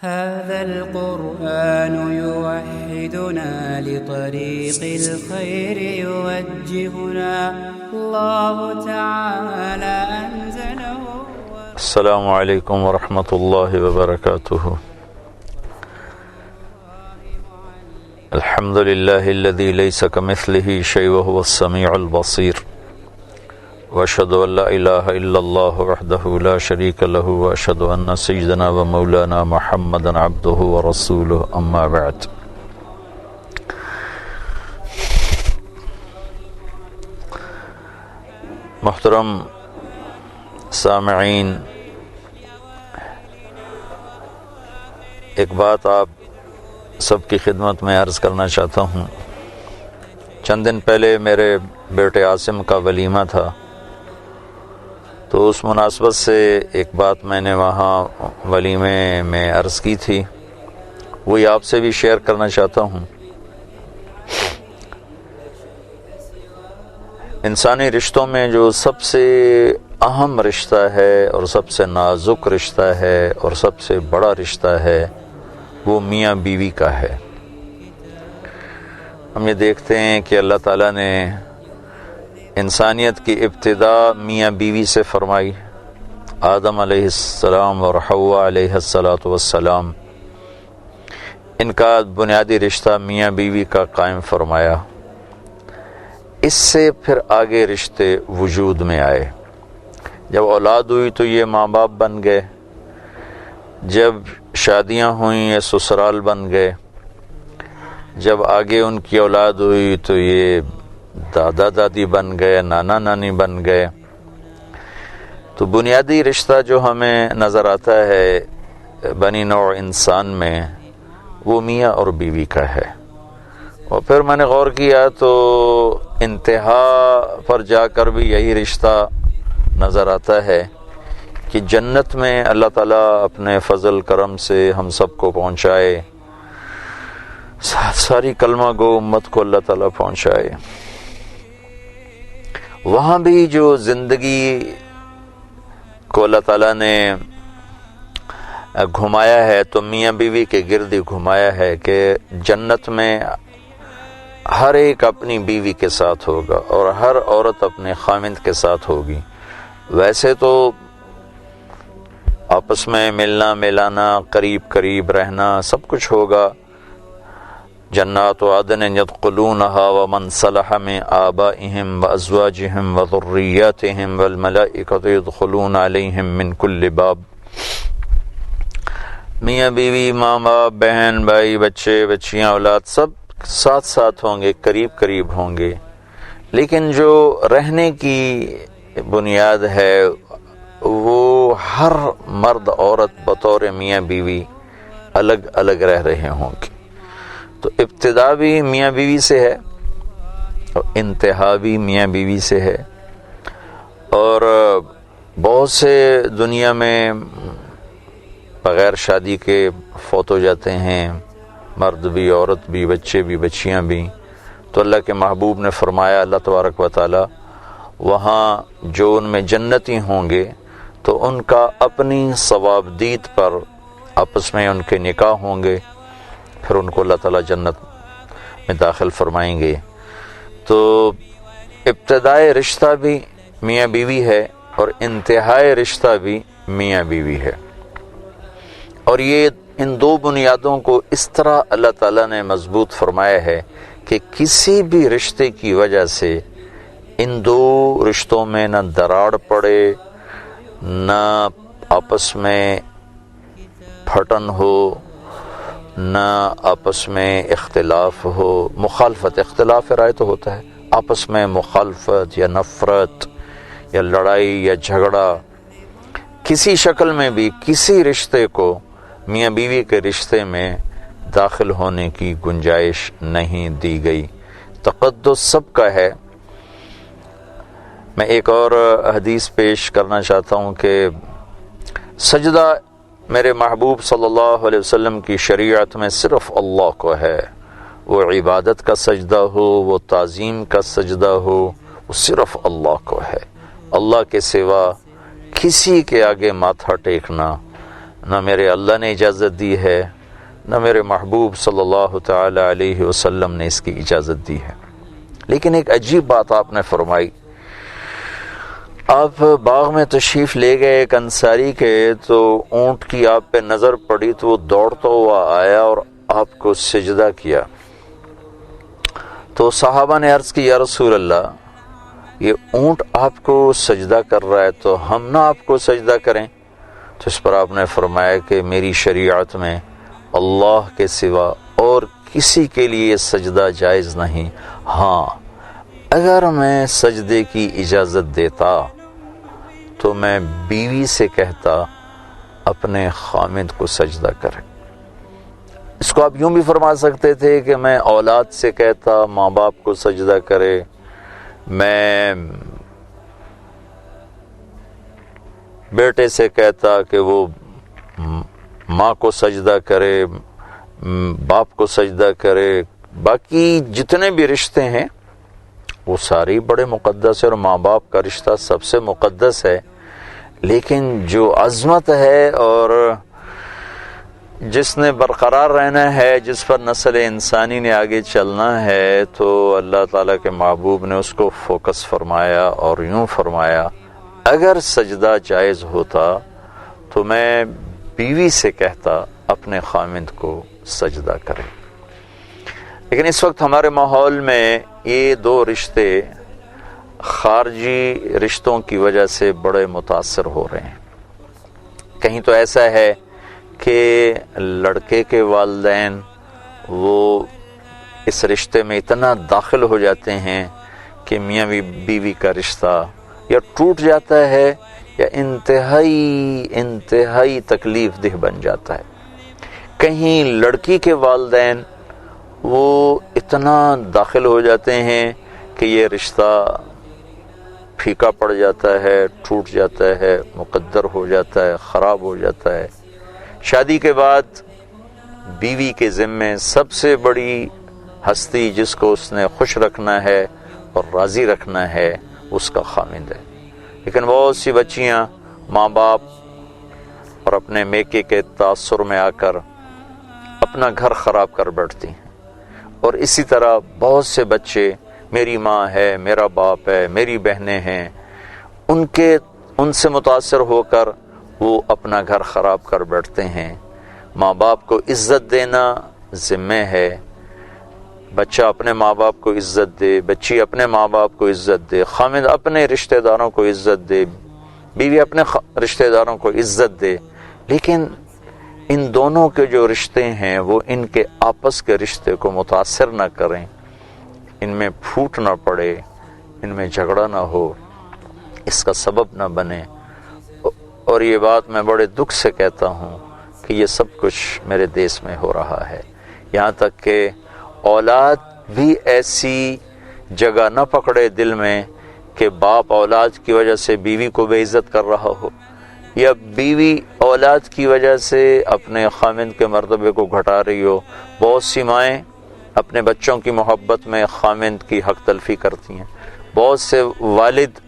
هذا القرآن يوحدنا لطريق الخير يوجهنا الله تعالى أنزله. السلام علیکم ورحمۃ اللہ وبرکاتہ. الحمد للہ الذی لیس کمثلہ شیء وهو السمیع البصیر واشهد ان لا الہ الا اللہ وحدہ لا شریک لہ واشهد ان سیدنا و مولانا محمدا عبدہ ورسولہ اما بعد. محترم سامعین، ایک بات آپ سب کی خدمت میں عرض کرنا چاہتا ہوں. چند دن پہلے میرے بیٹے عاصم کا ولیمہ تھا، تو اس مناسبت سے ایک بات میں نے وہاں ولیمے میں عرض کی تھی، وہی آپ سے بھی شیئر کرنا چاہتا ہوں. انسانی رشتوں میں جو سب سے اہم رشتہ ہے اور سب سے نازک رشتہ ہے اور سب سے بڑا رشتہ ہے، وہ میاں بیوی کا ہے. ہم یہ دیکھتے ہیں کہ اللہ تعالیٰ نے انسانیت کی ابتدا میاں بیوی سے فرمائی. آدم علیہ السلام اور حوا علیہ السلام، ان کا بنیادی رشتہ میاں بیوی کا قائم فرمایا. اس سے پھر آگے رشتے وجود میں آئے. جب اولاد ہوئی تو یہ ماں باپ بن گئے، جب شادیاں ہوئیں یہ سسرال بن گئے، جب آگے ان کی اولاد ہوئی تو یہ دادا دادی بن گئے، نانا نانی بن گئے. تو بنیادی رشتہ جو ہمیں نظر آتا ہے بنی نوع انسان میں، وہ میاں اور بیوی کا ہے. اور پھر میں نے غور کیا تو انتہا پر جا کر بھی یہی رشتہ نظر آتا ہے کہ جنت میں اللہ تعالیٰ اپنے فضل کرم سے ہم سب کو پہنچائے، ساری کلمہ گو امت کو اللہ تعالیٰ پہنچائے. وہاں بھی جو زندگی کو اللہ تعالیٰ نے گھمایا ہے تو میاں بیوی کے گرد ہی گھمایا ہے کہ جنت میں ہر ایک اپنی بیوی کے ساتھ ہوگا اور ہر عورت اپنے خامند کے ساتھ ہوگی. ویسے تو آپس میں ملنا ملانا، قریب قریب رہنا سب کچھ ہوگا. جنات عدن يدخلونها ومن صلح من آبائهم وازواجهم وذرياتهم والملائكة يدخلون عليهم من كل باب. میاں بیوی، ماں باپ، بہن بھائی، بچے بچیاں، اولاد سب ساتھ ساتھ ہوں گے، قریب قریب ہوں گے. لیکن جو رہنے کی بنیاد ہے وہ ہر مرد عورت بطور میاں بیوی الگ الگ رہ رہے ہوں گے. تو ابتدا بھی میاں بیوی سے ہے اور انتہا بھی میاں بیوی سے ہے. اور بہت سے دنیا میں بغیر شادی کے فوت ہو جاتے ہیں، مرد بھی، عورت بھی، بچے بھی، بچیاں بھی. تو اللہ کے محبوب نے فرمایا، اللہ تبارک و تعالی وہاں جو ان میں جنتی ہوں گے تو ان کا اپنی ثوابدید پر آپس میں ان کے نکاح ہوں گے، پھر ان کو اللہ تعالیٰ جنت میں داخل فرمائیں گے. تو ابتدائی رشتہ بھی میاں بیوی ہے اور انتہائی رشتہ بھی میاں بیوی ہے. اور یہ ان دو بنیادوں کو اس طرح اللہ تعالیٰ نے مضبوط فرمایا ہے کہ کسی بھی رشتے کی وجہ سے ان دو رشتوں میں نہ دراڑ پڑے، نہ آپس میں پھٹن ہو، نہ آپس میں اختلاف ہو. مخالفت، اختلاف رائے تو ہوتا ہے، آپس میں مخالفت یا نفرت یا لڑائی یا جھگڑا کسی شکل میں بھی کسی رشتے کو میاں بیوی کے رشتے میں داخل ہونے کی گنجائش نہیں دی گئی. تقدس سب کا ہے. میں ایک اور حدیث پیش کرنا چاہتا ہوں کہ سجدہ میرے محبوب صلی اللہ علیہ وسلم کی شریعت میں صرف اللہ کو ہے. وہ عبادت کا سجدہ ہو، وہ تعظیم کا سجدہ ہو، وہ صرف اللہ کو ہے. اللہ کے سوا کسی کے آگے ماتھا ٹیکنا نہ میرے اللہ نے اجازت دی ہے، نہ میرے محبوب صلی اللہ تعالی علیہ وسلم نے اس کی اجازت دی ہے۔ لیکن ایک عجیب بات آپ نے فرمائی، آپ باغ میں تشریف لے گئے ایک انصاری کے، تو اونٹ کی آپ پہ نظر پڑی تو وہ دوڑتا ہوا آیا اور آپ کو سجدہ کیا۔ تو صحابہ نے عرض کی، یا رسول اللہ، یہ اونٹ آپ کو سجدہ کر رہا ہے تو ہم نہ آپ کو سجدہ کریں؟ تو اس پر آپ نے فرمایا کہ میری شریعت میں اللہ کے سوا اور کسی کے لیے سجدہ جائز نہیں، ہاں اگر میں سجدے کی اجازت دیتا تو میں بیوی سے کہتا اپنے خامد کو سجدہ کرے۔ اس کو آپ یوں بھی فرما سکتے تھے کہ میں اولاد سے کہتا ماں باپ کو سجدہ کرے، میں بیٹے سے کہتا کہ وہ ماں کو سجدہ کرے، باپ کو سجدہ کرے، باقی جتنے بھی رشتے ہیں وہ سارے بڑے مقدس ہیں، اور ماں باپ کا رشتہ سب سے مقدس ہے۔ لیکن جو عظمت ہے اور جس نے برقرار رہنا ہے، جس پر نسل انسانی نے آگے چلنا ہے، تو اللہ تعالیٰ کے محبوب نے اس کو فوکس فرمایا اور یوں فرمایا، اگر سجدہ جائز ہوتا تو میں بیوی سے کہتا اپنے خامند کو سجدہ کرے۔ لیکن اس وقت ہمارے ماحول میں یہ دو رشتے خارجی رشتوں کی وجہ سے بڑے متاثر ہو رہے ہیں۔ کہیں تو ایسا ہے کہ لڑکے کے والدین وہ اس رشتے میں اتنا داخل ہو جاتے ہیں کہ میاں بیوی کا رشتہ یا ٹوٹ جاتا ہے یا انتہائی تکلیف دہ بن جاتا ہے۔ کہیں لڑکی کے والدین وہ اتنا داخل ہو جاتے ہیں کہ یہ رشتہ پھیکا پڑ جاتا ہے، ٹوٹ جاتا ہے، مقدر ہو جاتا ہے، خراب ہو جاتا ہے۔ شادی کے بعد بیوی کے ذمے سب سے بڑی ہستی جس کو اس نے خوش رکھنا ہے اور راضی رکھنا ہے اس کا خامند ہے۔ لیکن بہت سی بچیاں ماں باپ اور اپنے میکے کے تاثر میں آ کر اپنا گھر خراب کر بیٹھتی ہیں، اور اسی طرح بہت سے بچے میری ماں ہے، میرا باپ ہے، میری بہنیں ہیں، ان سے متاثر ہو کر وہ اپنا گھر خراب کر بیٹھتے ہیں۔ ماں باپ کو عزت دینا ذمہ ہے، بچہ اپنے ماں باپ کو عزت دے، بچی اپنے ماں باپ کو عزت دے، خامد اپنے رشتہ داروں کو عزت دے، بیوی اپنے رشتہ داروں کو عزت دے۔ لیکن ان دونوں کے جو رشتے ہیں وہ ان کے آپس کے رشتے کو متاثر نہ کریں، ان میں پھوٹ نہ پڑے، ان میں جھگڑا نہ ہو، اس کا سبب نہ بنے۔ اور یہ بات میں بڑے دکھ سے کہتا ہوں کہ یہ سب کچھ میرے دیس میں ہو رہا ہے، یہاں تک کہ اولاد بھی ایسی جگہ نہ پکڑے دل میں کہ باپ اولاد کی وجہ سے بیوی کو بے عزت کر رہا ہو، یا بیوی اولاد کی وجہ سے اپنے خامند کے مرتبے کو گھٹا رہی ہو۔ بہت سی مائیں اپنے بچوں کی محبت میں خامند کی حق تلفی کرتی ہیں، بہت سے والد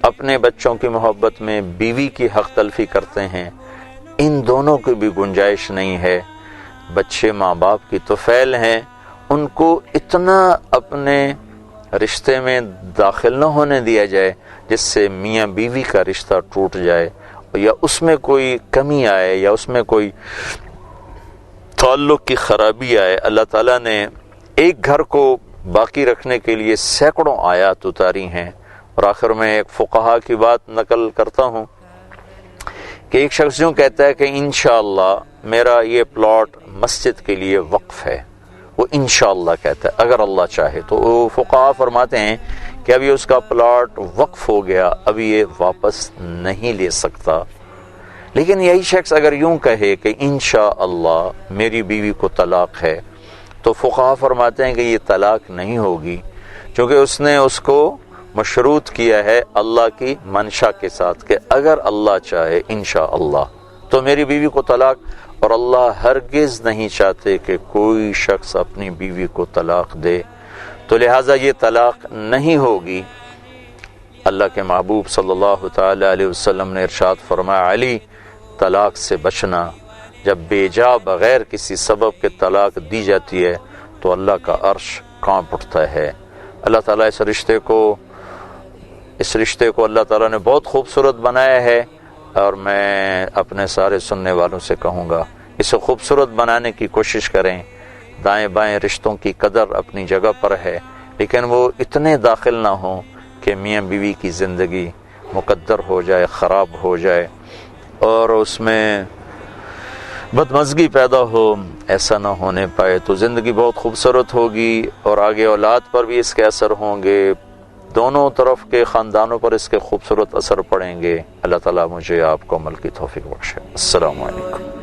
اپنے بچوں کی محبت میں بیوی کی حق تلفی کرتے ہیں۔ ان دونوں کی بھی گنجائش نہیں ہے۔ بچے ماں باپ کی طفیل ہیں، ان کو اتنا اپنے رشتے میں داخل نہ ہونے دیا جائے جس سے میاں بیوی کا رشتہ ٹوٹ جائے، یا اس میں کوئی کمی آئے، یا اس میں کوئی تعلق کی خرابی آئے۔ اللہ تعالیٰ نے ایک گھر کو باقی رکھنے کے لیے سینکڑوں آیات اتاری ہیں۔ اور آخر میں ایک فقہا کی بات نقل کرتا ہوں کہ ایک شخص یوں کہتا ہے کہ انشاءاللہ میرا یہ پلاٹ مسجد کے لیے وقف ہے، وہ انشاءاللہ کہتا ہے، اگر اللہ چاہے تو۔ وہ فقہا فرماتے ہیں کہ ابھی اس کا پلاٹ وقف ہو گیا، ابھی یہ واپس نہیں لے سکتا۔ لیکن یہی شخص اگر یوں کہے کہ انشاءاللہ میری بیوی کو طلاق ہے، تو فقہا فرماتے ہیں کہ یہ طلاق نہیں ہوگی، کیونکہ اس نے اس کو مشروط کیا ہے اللہ کی منشا کے ساتھ کہ اگر اللہ چاہے انشاءاللہ تو میری بیوی کو طلاق، اور اللہ ہرگز نہیں چاہتے کہ کوئی شخص اپنی بیوی کو طلاق دے، تو لہٰذا یہ طلاق نہیں ہوگی۔ اللہ کے محبوب صلی اللہ تعالی علیہ وسلم نے ارشاد فرمایا، علی طلاق سے بچنا، جب بے جا بغیر کسی سبب کے طلاق دی جاتی ہے تو اللہ کا عرش کانپ اٹھتا ہے۔ اللہ تعالیٰ اس رشتے کو اللہ تعالیٰ نے بہت خوبصورت بنایا ہے، اور میں اپنے سارے سننے والوں سے کہوں گا اسے خوبصورت بنانے کی کوشش کریں۔ دائیں بائیں رشتوں کی قدر اپنی جگہ پر ہے، لیکن وہ اتنے داخل نہ ہوں کہ میاں بیوی کی زندگی مقدر ہو جائے، خراب ہو جائے اور اس میں بدمزگی پیدا ہو۔ ایسا نہ ہونے پائے تو زندگی بہت خوبصورت ہوگی، اور آگے اولاد پر بھی اس کے اثر ہوں گے، دونوں طرف کے خاندانوں پر اس کے خوبصورت اثر پڑیں گے۔ اللہ تعالیٰ مجھے آپ کو عمل کی توفیق بخشے۔ السلام علیکم۔